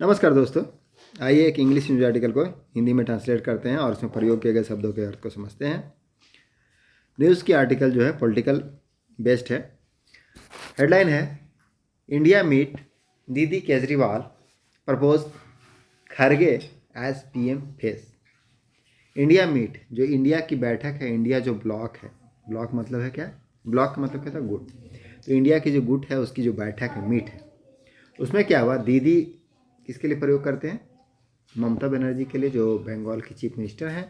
नमस्कार दोस्तों, आइए एक इंग्लिश न्यूज आर्टिकल को हिंदी में ट्रांसलेट करते हैं और उसमें प्रयोग किए गए शब्दों के अर्थ को समझते हैं। न्यूज़ की आर्टिकल जो है पॉलिटिकल बेस्ड है। हेडलाइन है India meet Didi Kejriwal propose Kharge as PM face. India meet जो इंडिया की बैठक है, इंडिया जो ब्लॉक है, ब्लॉक मतलब है क्या, ब्लॉक का मतलब क्या था, गुट। तो इंडिया की जो गुट है उसकी जो बैठक है, मीट है, उसमें क्या हुआ, दीदी किसके लिए प्रयोग करते हैं, ममता बनर्जी के लिए जो बंगाल की चीफ मिनिस्टर हैं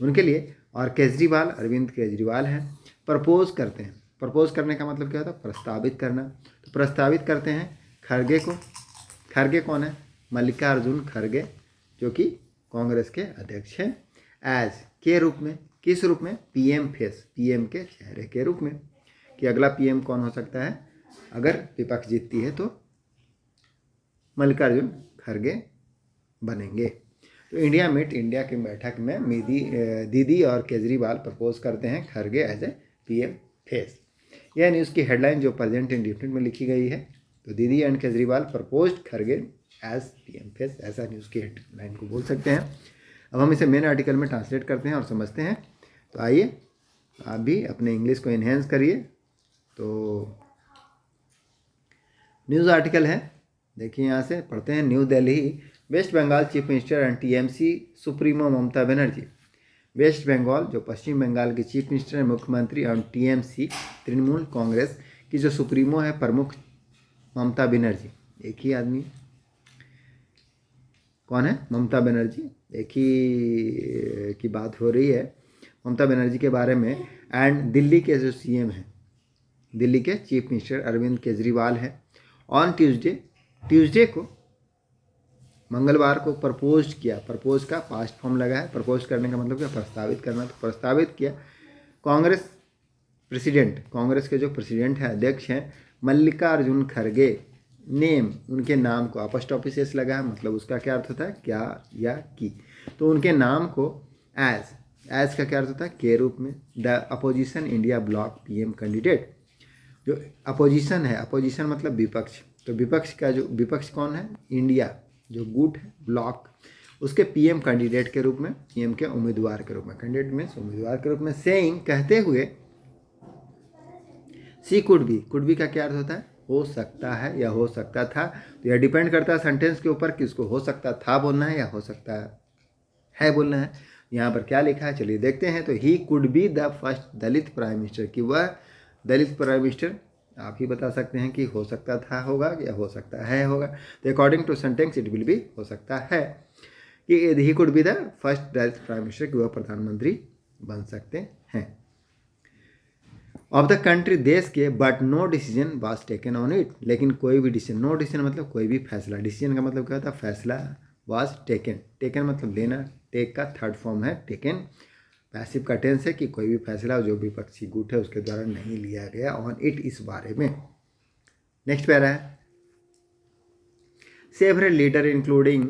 उनके लिए, और केजरीवाल अरविंद केजरीवाल हैं, प्रपोज करते हैं। प्रपोज करने का मतलब क्या होता है, प्रस्तावित करना। तो प्रस्तावित करते हैं खरगे को। खरगे कौन है, मल्लिकार्जुन खरगे, जो कि कांग्रेस के अध्यक्ष हैं। एज के रूप में, किस रूप में, पीएम फेस, पीएम के चेहरे के रूप में, कि अगला पीएम कौन हो सकता है अगर विपक्ष जीतती है तो मल्लिकार्जुन खरगे बनेंगे। तो इंडिया मीट, इंडिया की बैठक में दीदी और केजरीवाल प्रपोज करते हैं Kharge as a PM face. यह न्यूज़ की हेडलाइन जो प्रेजेंट इंडिफिनिट में लिखी गई है, तो Didi and Kejriwal proposed Kharge as PM face, ऐसा न्यूज़ की हेडलाइन को बोल सकते हैं। अब हम इसे मेन आर्टिकल में ट्रांसलेट करते हैं और समझते हैं। तो आइए आप भी अपने इंग्लिश को इन्हेंस करिए। तो न्यूज़ आर्टिकल है, देखिए यहाँ से पढ़ते हैं। New Delhi, west Bengal chief minister and TMC supremo Mamata Banerjee. West Bengal जो पश्चिम बंगाल की चीफ मिनिस्टर है, मुख्यमंत्री, और टीएमसी तृणमूल कांग्रेस की जो सुप्रीमो है, प्रमुख, ममता बनर्जी। एक ही आदमी, कौन है, ममता बनर्जी, एक ही की बात हो रही है ममता बनर्जी के बारे में। एंड दिल्ली के जो सीएम हैं, दिल्ली के चीफ मिनिस्टर अरविंद केजरीवाल है। ऑन ट्यूसडे को, मंगलवार को प्रपोज किया। प्रपोज का पास्ट फॉर्म लगा है, प्रपोज करने का मतलब क्या, प्रस्तावित करना। तो प्रस्तावित किया कांग्रेस प्रेसिडेंट, कांग्रेस के जो प्रेसिडेंट हैं, अध्यक्ष हैं, मल्लिकार्जुन खरगे। नेम, उनके नाम को, अपॉस्ट्रोफी एस लगा है, मतलब उसका क्या अर्थ होता है, क्या या की। तो उनके नाम को एज का क्या अर्थ होता है, के रूप में। The opposition India block PM candidate, जो अपोजिशन है, अपोजिशन मतलब विपक्ष, तो विपक्ष का जो विपक्ष कौन है, इंडिया जो गुट है, ब्लॉक, उसके पीएम कैंडिडेट के रूप में, पीएम के उम्मीदवार के रूप में, कैंडिडेट में उम्मीदवार के रूप में। सेइंग कहते हुए, सी कुड बी का क्या अर्थ होता है, हो सकता है या हो सकता था। तो यह डिपेंड करता है सेंटेंस के ऊपर कि उसको हो सकता था बोलना है या हो सकता है बोलना है। यहाँ पर क्या लिखा है, चलिए देखते हैं। तो ही could be the first Dalit prime minister, कि वह दलित प्राइम मिनिस्टर, आप ही बता सकते हैं कि हो सकता था होगा या हो सकता है होगा। तो according to sentence it will be, हो सकता है कि he could be the first Dalit prime minister, कि वह प्रधानमंत्री बन सकते हैं ऑफ द कंट्री, देश के। But no decision was taken on it, लेकिन कोई भी डिसीजन, नो डिसीजन मतलब कोई भी फैसला, डिसीजन का मतलब क्या होता है, फैसला। वाज टेकन, टेकन मतलब लेना, टेक का थर्ड फॉर्म है टेकन। पैसिव का टेंस है कि कोई भी फैसला जो विपक्षी गुट है उसके द्वारा नहीं लिया गया ऑन इट, इस बारे में। नेक्स्ट पैरा है, several leader including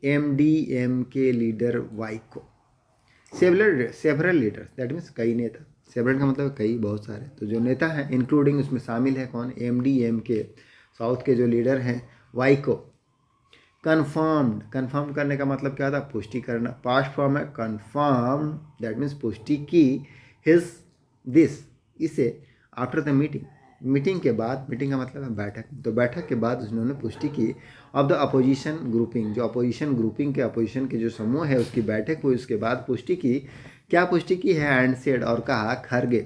MDMK leader Vaiko. Several leader that means कई नेता, सेवरल का मतलब कई, बहुत सारे। तो जो नेता हैं, इंक्लूडिंग उसमें शामिल है कौन, एमडीएमके साउथ के जो लीडर हैं, वाइको। कन्फर्म्ड, कन्फर्म करने का मतलब क्या था, पुष्टि करना, पास्ट फॉर्म है कन्फर्म, दैट मीन्स पुष्टि की। हिज दिस, इसे, आफ्टर द मीटिंग, मीटिंग के बाद, मीटिंग का मतलब है बैठक, तो बैठक के बाद उन्होंने पुष्टि की। ऑफ द अपोजिशन ग्रुपिंग, जो अपोजिशन ग्रुपिंग के, अपोजिशन के जो समूह है उसकी बैठक हुई, उसके बाद पुष्टि की। क्या पुष्टि की है, एंड सेड, और कहा, खरगे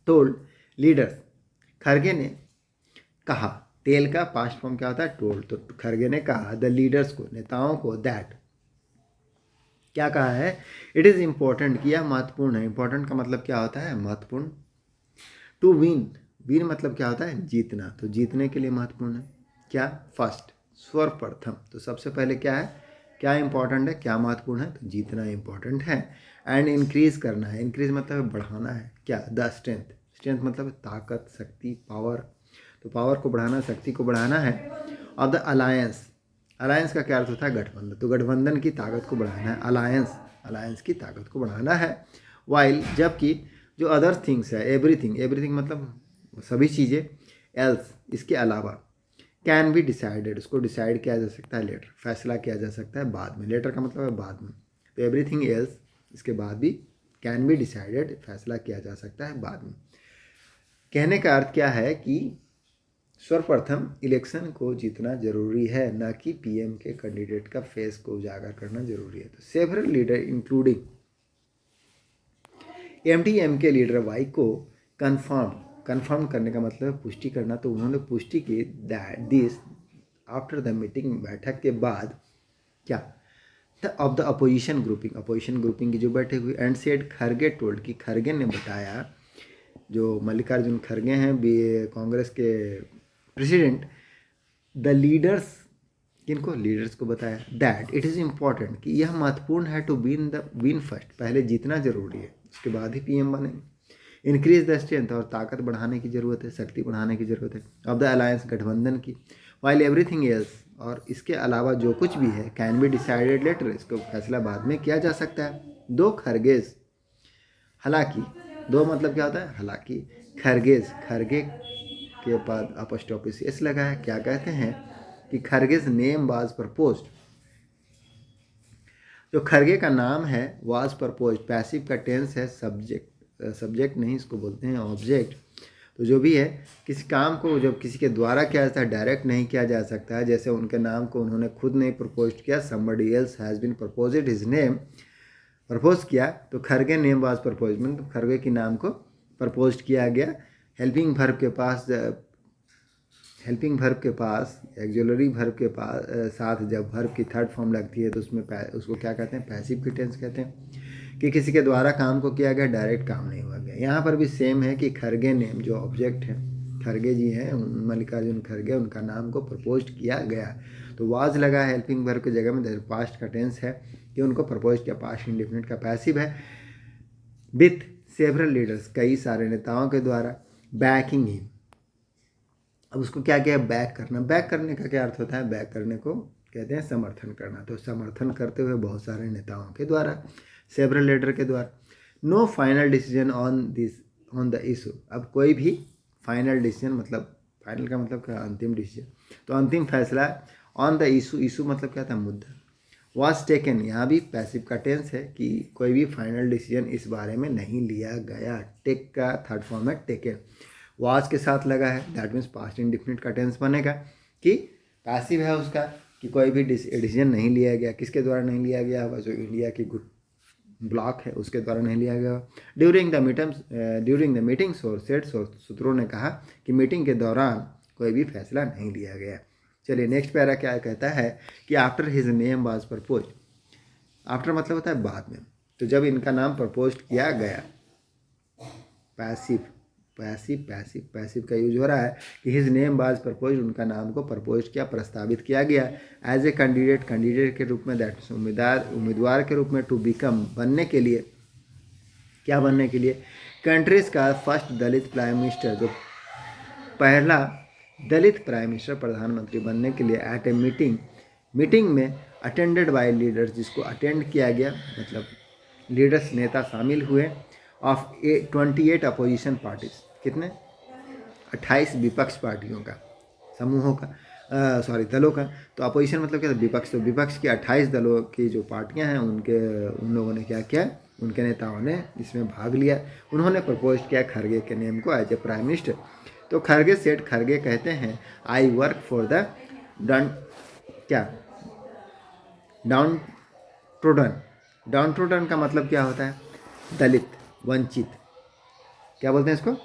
टोल्ड लीडर्स, खरगे ने कहा, टेल का पास्ट फॉर्म क्या होता है, टोल्ड, तो खरगे ने कहा द लीडर्स को, नेताओं को, दैट, क्या कहा है, इट इज़ इम्पोर्टेंट, कि यह महत्वपूर्ण है। इंपॉर्टेंट का मतलब क्या होता है, महत्वपूर्ण। टू विन, विन मतलब क्या होता है, जीतना, तो जीतने के लिए महत्वपूर्ण है। क्या, फर्स्ट, सर्वप्रथम, तो सबसे पहले क्या है, क्या इंपॉर्टेंट है, क्या महत्वपूर्ण है, तो जीतना इंपॉर्टेंट है। एंड इंक्रीज करना है, इंक्रीज मतलब बढ़ाना है, क्या, द स्ट्रेंथ, स्ट्रेंथ मतलब ताकत, शक्ति, पावर, तो पावर को बढ़ाना, शक्ति को बढ़ाना है। ऑफ द अलायंस, अलायंस का क्या अर्थ होता है, गठबंधन, तो गठबंधन की ताकत को बढ़ाना है, अलायंस, अलायंस की ताकत को बढ़ाना है। वाइल, जबकि, जो अदर थिंग्स है, एवरीथिंग, एवरीथिंग मतलब सभी चीज़ें, एल्स, इसके अलावा, कैन बी डिसाइडेड, उसको डिसाइड किया जा सकता है लेटर, फैसला किया जा सकता है बाद में। लेटर का मतलब है बाद में। तो एवरीथिंग एल्स, इसके बाद भी कैन बी डिसाइडेड, फैसला किया जा सकता है बाद में। कहने का अर्थ क्या है कि सर्वप्रथम इलेक्शन को जीतना जरूरी है, न कि पीएम के कैंडिडेट का फेस को उजागर करना जरूरी है। तो सेवरल लीडर इंक्लूडिंग एमडीएम के लीडर वाई को कन्फर्म करने का मतलब है पुष्टि करना। तो उन्होंने पुष्टि की that this after the meeting, बैठक के बाद क्या, ऑफ द अपोजिशन ग्रुपिंग की जो बैठक हुई। एंड सेड खरगे टोल्ड, कि खरगे ने बताया, जो मल्लिकार्जुन खरगे हैं कांग्रेस के प्रेसिडेंट, द लीडर्स, किनको, लीडर्स को बताया, दैट इट इज़ इम्पॉर्टेंट, कि यह महत्वपूर्ण है टू विन फर्स्ट, पहले जीतना जरूरी है, उसके बाद ही पीएम बनेंगे। इंक्रीज द स्ट्रेंथ, और ताकत बढ़ाने की ज़रूरत है, शक्ति बढ़ाने की ज़रूरत है, ऑफ द अलायंस, गठबंधन की। वाइल एवरीथिंग एल्स, और इसके अलावा जो कुछ भी है, कैन बी डिसाइडेड लेटर, इसको फैसला बाद में किया जा सकता है। दो खरगेज, हालांकि, दो मतलब क्या होता है, हालांकि, खरगेज, खरगे के बाद अपॉस्ट्रोफी एस लगा है। क्या कहते हैं कि खरगेज नेम वाज प्रपोज्ड, जो खरगे का नाम है वाज प्रपोज्ड, पैसिव का टेंस है, सब्जेक्ट नहीं, इसको बोलते हैं ऑब्जेक्ट। तो जो भी है, किसी काम को जब किसी के द्वारा किया जाता है, डायरेक्ट नहीं किया जा सकता है। जैसे उनके नाम को उन्होंने खुद नहीं प्रपोज किया, somebody else has been proposed his name, propose किया, तो खरगे नेम वाज प्रपोज, मतलब खरगे के नाम को प्रपोज किया गया। हेल्पिंग वर्ब के पास एक्जुलरी वर्ब के पास साथ जब वर्ब की थर्ड फॉर्म लगती है तो उसमें उसको क्या कहते हैं, पैसिव की टेंस कहते हैं, कि किसी के द्वारा काम को किया गया, डायरेक्ट काम नहीं हुआ गया। यहाँ पर भी सेम है कि खरगे नेम जो ऑब्जेक्ट है, खरगे जी हैं मल्लिकार्जुन खरगे, उनका नाम को प्रपोज किया गया। तो वाज लगा हेल्पिंग वर्ब की जगह में, पास्ट का टेंस है कि उनको प्रपोज किया, पास्ट इंडेफिनिट का पैसिव है। विथ सेवरल लीडर्स, कई सारे नेताओं के द्वारा, बैकिंग हिम, अब उसको क्या क्या बैक करना, बैक करने का क्या अर्थ होता है, बैक करने को कहते हैं समर्थन करना। तो समर्थन करते हुए बहुत सारे नेताओं के द्वारा, सेवरल लीडर के द्वारा। No final decision on the issue, अब कोई भी फाइनल डिसीजन, मतलब फाइनल का मतलब क्या, अंतिम डिसीजन, तो अंतिम फैसला ऑन द इशू मतलब क्या था, मुद्दा। वाज टेकन, यहाँ भी पैसिव का टेंस है कि कोई भी फाइनल डिसीजन इस बारे में नहीं लिया गया। टेक का थर्ड फॉर्म है टेकन, वाज के साथ लगा है, दैट मीन्स पास्ट इंडेफिनिट का टेंस बनेगा, कि पैसिव है उसका, कि कोई भी डिसीजन नहीं लिया गया। किसके द्वारा नहीं लिया गया, वह जो इंडिया की गुड ब्लॉक है उसके द्वारा नहीं लिया गया। ड्यूरिंग द मीटिंग सूत्रों ने कहा कि मीटिंग के दौरान कोई भी फैसला नहीं लिया गया। चलिए नेक्स्ट पैरा क्या कहता है कि after his name was propose, after मतलब होता है बाद में, तो जब इनका नाम प्रपोज किया गया, पैसिव का यूज हो रहा है कि हिज नेम वाज प्रपोज, उनका नाम को प्रपोज किया, प्रस्तावित किया गया, एज ए कैंडिडेट के रूप में, दैट उम्मीदवार के रूप में, टू बिकम बनने के लिए, क्या बनने के लिए, कंट्रीज का फर्स्ट दलित प्राइम मिनिस्टर, जो पहला दलित प्राइम मिनिस्टर, प्रधानमंत्री बनने के लिए, एट ए मीटिंग में अटेंडेड बाय लीडर्स, जिसको अटेंड किया गया, मतलब लीडर्स नेता शामिल हुए, ऑफ 28 अपोजिशन पार्टीज, कितने, 28 विपक्ष पार्टियों का, समूहों का, दलों का। तो अपोजिशन मतलब क्या था, विपक्ष। तो विपक्ष के 28 दलों की जो पार्टियां हैं, उन लोगों ने क्या किया, उनके नेताओं ने इसमें भाग लिया। उन्होंने प्रपोज किया खरगे के नेम को एज ए प्राइम मिनिस्टर। तो खरगे कहते हैं, I work for the down trodden का मतलब क्या होता है, दलित, वंचित, क्या बोलते हैं इसको,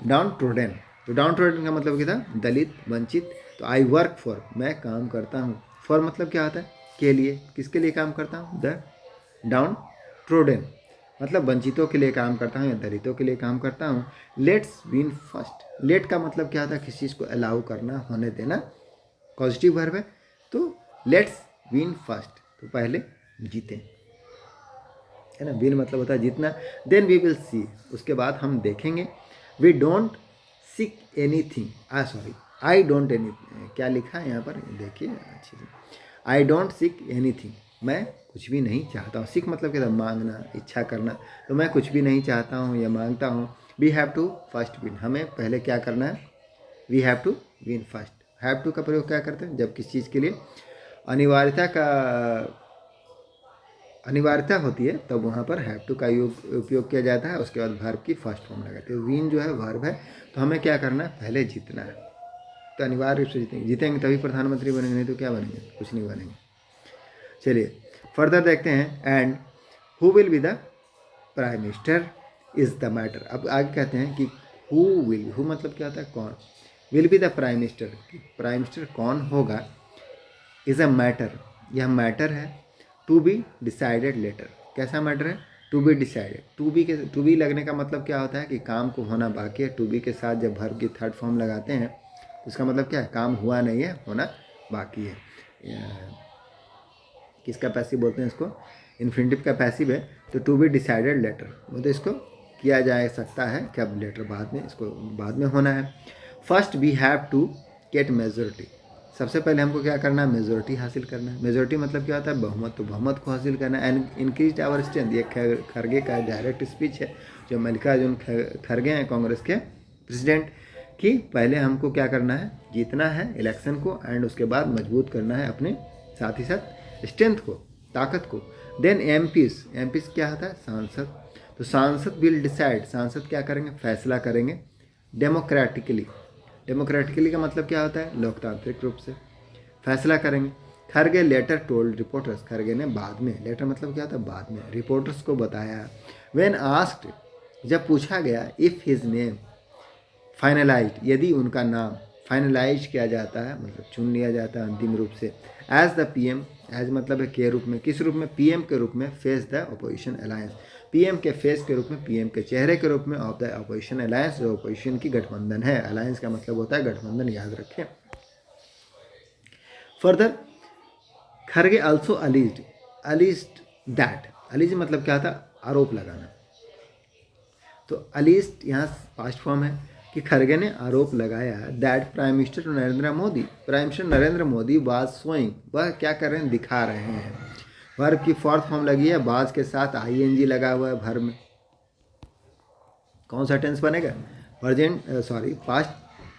डाउन ट्रोडन। तो डाउन ट्रोडन का मतलब क्या था, दलित, वंचित। तो आई वर्क फॉर, मैं काम करता हूँ, फॉर मतलब क्या होता है, के लिए, किसके लिए काम करता हूँ, द डाउन ट्रोडन मतलब वंचितों के लिए काम करता हूँ या दलितों के लिए काम करता हूँ। लेट्स विन फर्स्ट, लेट का मतलब क्या होता है, किसी चीज़ को अलाउ करना, होने देना, पॉजिटिव वर्ब है। तो लेट्स विन फर्स्ट, तो पहले जीतें, है ना, विन मतलब होता है जीतना। देन वी विल सी, उसके बाद हम देखेंगे। We don't seek anything, I don't any, क्या लिखा है यहाँ पर देखिए अच्छे से, आई डोंट सीक एनीथिंग, मैं कुछ भी नहीं चाहता हूँ। सीख मतलब क्या था, मांगना, इच्छा करना। तो मैं कुछ भी नहीं चाहता हूँ या मांगता हूँ। We have to first win, हमें पहले क्या करना है, we have to win first, have to का प्रयोग क्या करते हैं? जब किसी चीज़ के लिए अनिवार्यता होती है तब वहाँ पर हैव टू का उपयोग किया जाता है। उसके बाद वर्ब की फर्स्ट फॉर्म लगाते हैं। विन जो है वर्ब है, तो हमें क्या करना है? पहले जीतना है। तो अनिवार्य रूप से जीतेंगे तभी प्रधानमंत्री बनेंगे, नहीं तो क्या बनेंगे? कुछ नहीं बनेंगे। चलिए फर्दर देखते हैं। And who will be the prime minister is the matter. अब आगे कहते हैं कि हु मतलब क्या होता है? कौन। Will be the prime minister, prime minister कौन होगा, इज अ मैटर, यह मैटर है टू बी डिसाइडेड लेटर। कैसा मैटर है? To be decided. To be लगने का मतलब क्या होता है कि काम को होना बाकी है। टू बी के साथ जब वर्ब की थर्ड फॉर्म लगाते हैं तो इसका मतलब क्या है? काम हुआ नहीं है, होना बाकी है। किसका पैसिव बोलते हैं इसको? इन्फिनिटिव का पैसिव है। तो टू बी डिसाइडेड लेटर, मतलब इसको किया जा सकता है कि अब लेटर बाद में, इसको बाद में होना है। First we have to get majority. सबसे पहले हमको क्या करना है? मेजोरिटी हासिल करना है। मेजोरिटी मतलब क्या होता है? बहुमत। तो बहुमत को हासिल करना है। एंड इंक्रीज आवर स्ट्रेंथ, ये खरगे का डायरेक्ट स्पीच है जो मल्लिकार्जुन खरगे हैं कांग्रेस के प्रेसिडेंट, कि पहले हमको क्या करना है? जीतना है इलेक्शन को, एंड उसके बाद मजबूत करना है अपने साथ ही साथ स्ट्रेंथ को, ताकत को। देन एमपीज क्या होता है? सांसद। तो सांसद विल डिसाइड, सांसद क्या करेंगे? फैसला करेंगे डेमोक्रेटिकली। डेमोक्रेटिकली का मतलब क्या होता है? लोकतांत्रिक रूप से फैसला करेंगे। Kharge later told reporters, Kharge ने बाद में, लेटर मतलब क्या होता है? बाद में, रिपोर्टर्स को बताया। व्हेन आस्क्ड, जब पूछा गया, इफ़ हिज नेम फाइनलाइज, यदि उनका नाम फाइनलाइज किया जाता है, मतलब चुन लिया जाता है अंतिम रूप से, एज द पीएम, एज मतलब है के रूप में, किस रूप में? पीएम के रूप में, face the opposition alliance, PM के फेस के रूप में, पीएम के चेहरे के रूप में, ऑफ द अपोजिशन अलायंस, जो अपोजिशन की गठबंधन है। अलायंस का मतलब होता है गठबंधन, याद रखें। Further Kharge also alleged that, allege मतलब क्या था? आरोप लगाना। तो अलीज्ड यहाँ पास्ट फॉर्म है कि खरगे ने आरोप लगाया that prime minister Narendra Modi was showing, वह क्या कर रहे हैं? दिखा रहे हैं। वर्ब की फोर्थ फॉर्म लगी है, बाज के साथ आईएनजी लगा हुआ है वर्ब में। कौन सा टेंस बनेगा? पास्ट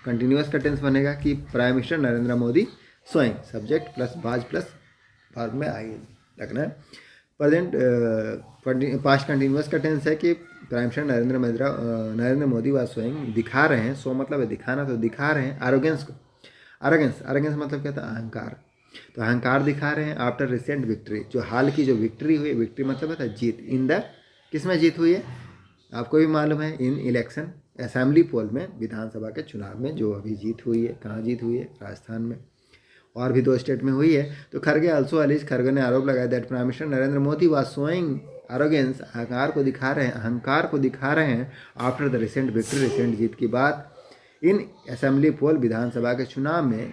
कंटिन्यूअस का टेंस बनेगा कि prime minister Narendra Modi showing, subject plus बाज प्लस वर्ब में आईएनजी लगना है। प्रेजेंट पास्ट कंटिन्यूअस का टेंस है कि prime minister Narendra Modi was showing, दिखा रहे हैं। सो मतलब है दिखाना, तो दिखा रहे हैं एरोगेंस को। एरोगेंस मतलब क्या था? अहंकार। तो अहंकार दिखा रहे हैं आफ्टर रिसेंट विक्ट्री, जो हाल की जो विक्ट्री हुई, विक्ट्री मतलब है जीत। इन द, किस में जीत हुई है? आपको भी मालूम है, इन इलेक्शन असेंबली पोल में, विधानसभा के चुनाव में जो अभी जीत हुई है। कहाँ जीत हुई है? राजस्थान में, और भी 2 स्टेट में हुई है। तो खरगे ऑल्सो अलीज, खरगे ने आरोप लगाया that prime minister Narendra Modi was showing arrogance, अहंकार को दिखा रहे हैं after the recent victory, recent जीत की बात, इन असेंबली पोल, विधानसभा के चुनाव में।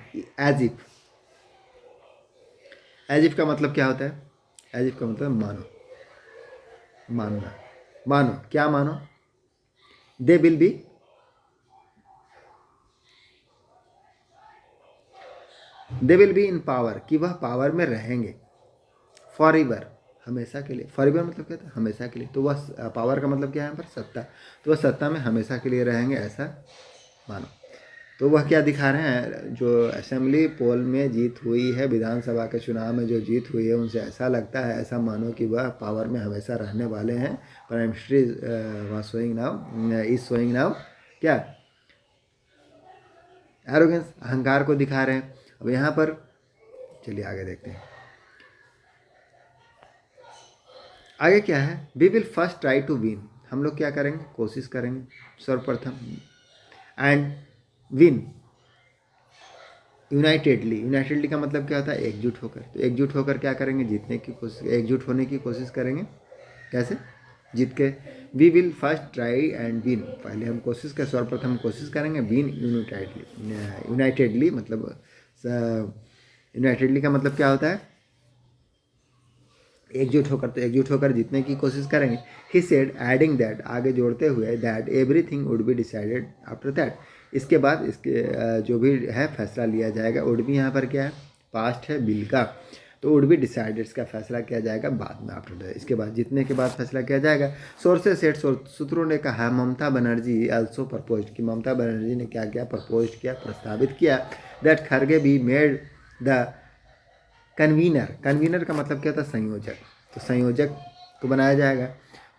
एज इफ का मतलब क्या होता है? एज इफ का मतलब मानो, मानो। क्या मानो? They will be, in power, कि वह पावर में रहेंगे, फॉर एवर, हमेशा के लिए। फॉर एवर मतलब क्या था? हमेशा के लिए। तो वह पावर का मतलब क्या है यहाँ पर? सत्ता। तो वह सत्ता में हमेशा के लिए रहेंगे, ऐसा मानो। तो वह क्या दिखा रहे हैं? जो असेंबली पोल में जीत हुई है, विधानसभा के चुनाव में जो जीत हुई है, उनसे ऐसा लगता है, ऐसा मानो कि वह पावर में हमेशा रहने वाले हैं। Prime minister was showing now, is showing now क्या? एरोगेंस, अहंकार को दिखा रहे हैं। अब यहाँ पर चलिए आगे देखते हैं। आगे क्या है? We will first try to win, हम लोग क्या करेंगे? कोशिश करेंगे सर्वप्रथम। एंड विन यूनाइटेडली का मतलब क्या होता है? एकजुट होकर। तो एकजुट होकर क्या करेंगे? जीतने की कोशिश, एकजुट होने की कोशिश करेंगे। कैसे? जीत के। We will first try and win, पहले हम कोशिश कर, सर्वप्रथम कोशिश करेंगे। विन यूनाइटेडली मतलब, यूनाइटेडली का मतलब क्या होता है? एकजुट होकर। तो एकजुट होकर जीतने की कोशिश करेंगे। ही सेड, एडिंग दैट, आगे जोड़ते हुए, that everything would be decided after that, इसके बाद इसके जो भी है फैसला लिया जाएगा। वुड बी यहाँ पर क्या है? पास्ट है बिल का। तो वुड बी डिसाइडेड, इसका फैसला किया जाएगा बाद में, आफ्टर दैट, इसके बाद, जीतने के बाद फैसला किया जाएगा। सोर्सेस सेट, सूत्रों ने कहा, ममता बनर्जी आल्सो प्रपोज्ड, कि ममता बनर्जी ने क्या किया? प्रपोज्ड किया, प्रस्तावित किया that Kharge be made the convener. Convener का मतलब क्या था? संयोजक। तो संयोजक को बनाया जाएगा।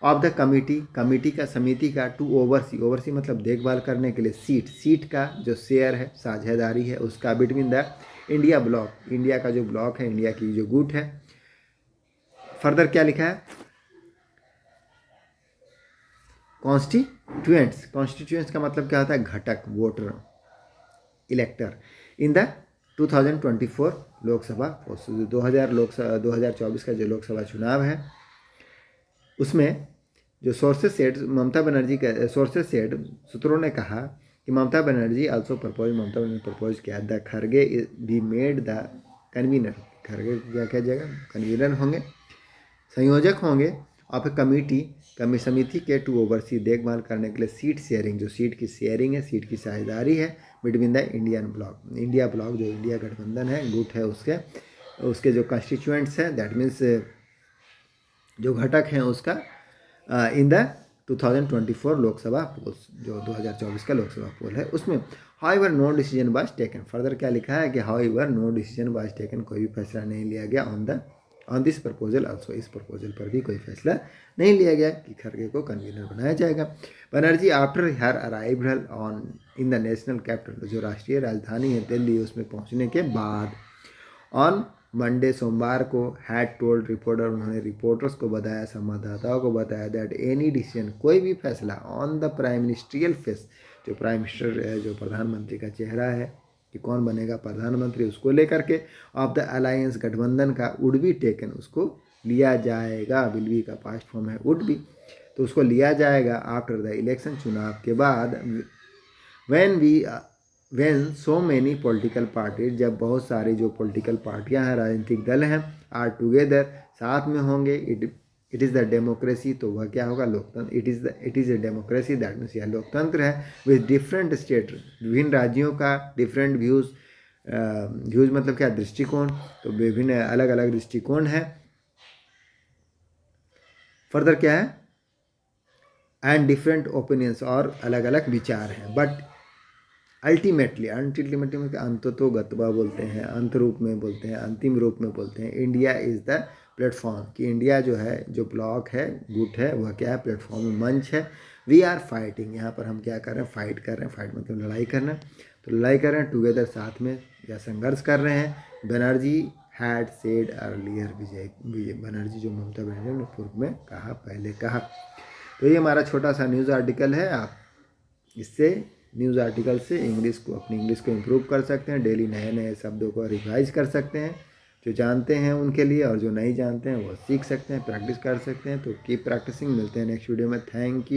ऑफ द कमिटी, कमिटी का, समिति का, टू ओवरसी, ओवरसी मतलब देखभाल करने के लिए, सीट, सीट का जो शेयर है, साझेदारी है उसका, between the India block, India का जो ब्लॉक है, इंडिया की जो गुट है। फर्दर क्या लिखा है? कॉन्स्टिट्यूएंट्स, कॉन्स्टिट्यूएंट्स का मतलब क्या होता है? घटक, वोटर, इलेक्टर इन द 2024 लोकसभा, 2024 का जो लोकसभा चुनाव है उसमें जो सोर्सेस सेड, ममता बनर्जी का सोर्सेस सेड, सूत्रों ने कहा कि Mamata Banerjee also propose, Mamata Banerjee propose किया the Kharge be made the convener, Kharge क्या किया जाएगा? कन्वीनर होंगे, संयोजक होंगे ऑफ ए कमिटी, समिति के, टू ओवरसी देखभाल करने के लिए, सीट शेयरिंग, जो सीट की शेयरिंग है, सीट की साझेदारी है, between the Indian block, India block जो इंडिया गठबंधन है, गुट है, उसके जो कंस्टिट्यूएंट्स हैं, दैट मीन्स जो घटक हैं उसका, इन द 2024 लोकसभा पोल्स, जो 2024 का लोकसभा पोल है उसमें। However no decision was taken, further क्या लिखा है कि however no decision was taken, कोई भी फैसला नहीं लिया गया ऑन दिस प्रपोजल आल्सो, इस प्रपोजल पर भी कोई फैसला नहीं लिया गया कि खरगे को कन्वीनर बनाया जाएगा। Banerjee after her arrival on in the national capital, जो राष्ट्रीय राजधानी है दिल्ली, उसमें पहुंचने के बाद ऑन मंडे, सोमवार को, हैड टोल्ड रिपोर्टर, उन्होंने रिपोर्टर्स को बताया, संवाददाताओं को बताया, दैट एनी डिसीजन, कोई भी फैसला, on the prime ministerial face, जो प्राइम मिनिस्टर है, जो प्रधानमंत्री का चेहरा है कि कौन बनेगा प्रधानमंत्री, उसको लेकर के, ऑफ द अलायंस, गठबंधन का, वुड बी टेकन, उसको लिया जाएगा, विल बी का पास्ट फॉर्म है वुड बी, तो उसको लिया जाएगा आफ्टर द इलेक्शन, चुनाव के बाद, when so many political parties, जब बहुत सारी जो पॉलिटिकल पार्टियां हैं, राजनीतिक दल हैं, आर टुगेदर, साथ में होंगे, इट इज़ द डेमोक्रेसी, तो वह क्या होगा? लोकतंत्र। It is a democracy, that means यह लोकतंत्र है, विद डिफरेंट स्टेट, विभिन्न राज्यों का डिफरेंट व्यूज़, व्यूज़ मतलब क्या? दृष्टिकोण, तो विभिन्न अलग अलग दृष्टिकोण है। फर्दर क्या है? एंड डिफरेंट ओपिनियंस, और अलग अलग विचार हैं, बट अल्टीमेटली अंततो गत्वा बोलते हैं, अंत रूप में बोलते हैं, अंतिम रूप में बोलते हैं, इंडिया इज़ द प्लेटफॉर्म, कि इंडिया जो है, जो ब्लॉक है, गुट है, वह क्या है? प्लेटफॉर्म, मंच है। वी आर फाइटिंग, यहाँ पर हम क्या कर रहे हैं? फाइट कर रहे हैं, फाइट मतलब लड़ाई करना, तो लड़ाई कर रहे हैं, टुगेदर, साथ में, या संघर्ष कर रहे हैं। बनर्जी हैड सेड अर्लियर, विजय बनर्जी, जो ममता बनर्जी ने पूर्व में कहा, पहले कहा। तो ये हमारा छोटा सा न्यूज़ आर्टिकल है। आप इससे, न्यूज़ आर्टिकल से अपनी इंग्लिश को इम्प्रूव कर सकते हैं, डेली नए नए शब्दों को रिवाइज कर सकते हैं, जो जानते हैं उनके लिए, और जो नहीं जानते हैं वो सीख सकते हैं, प्रैक्टिस कर सकते हैं। तो कीप प्रैक्टिसिंग, मिलते हैं नेक्स्ट वीडियो में। Thank you.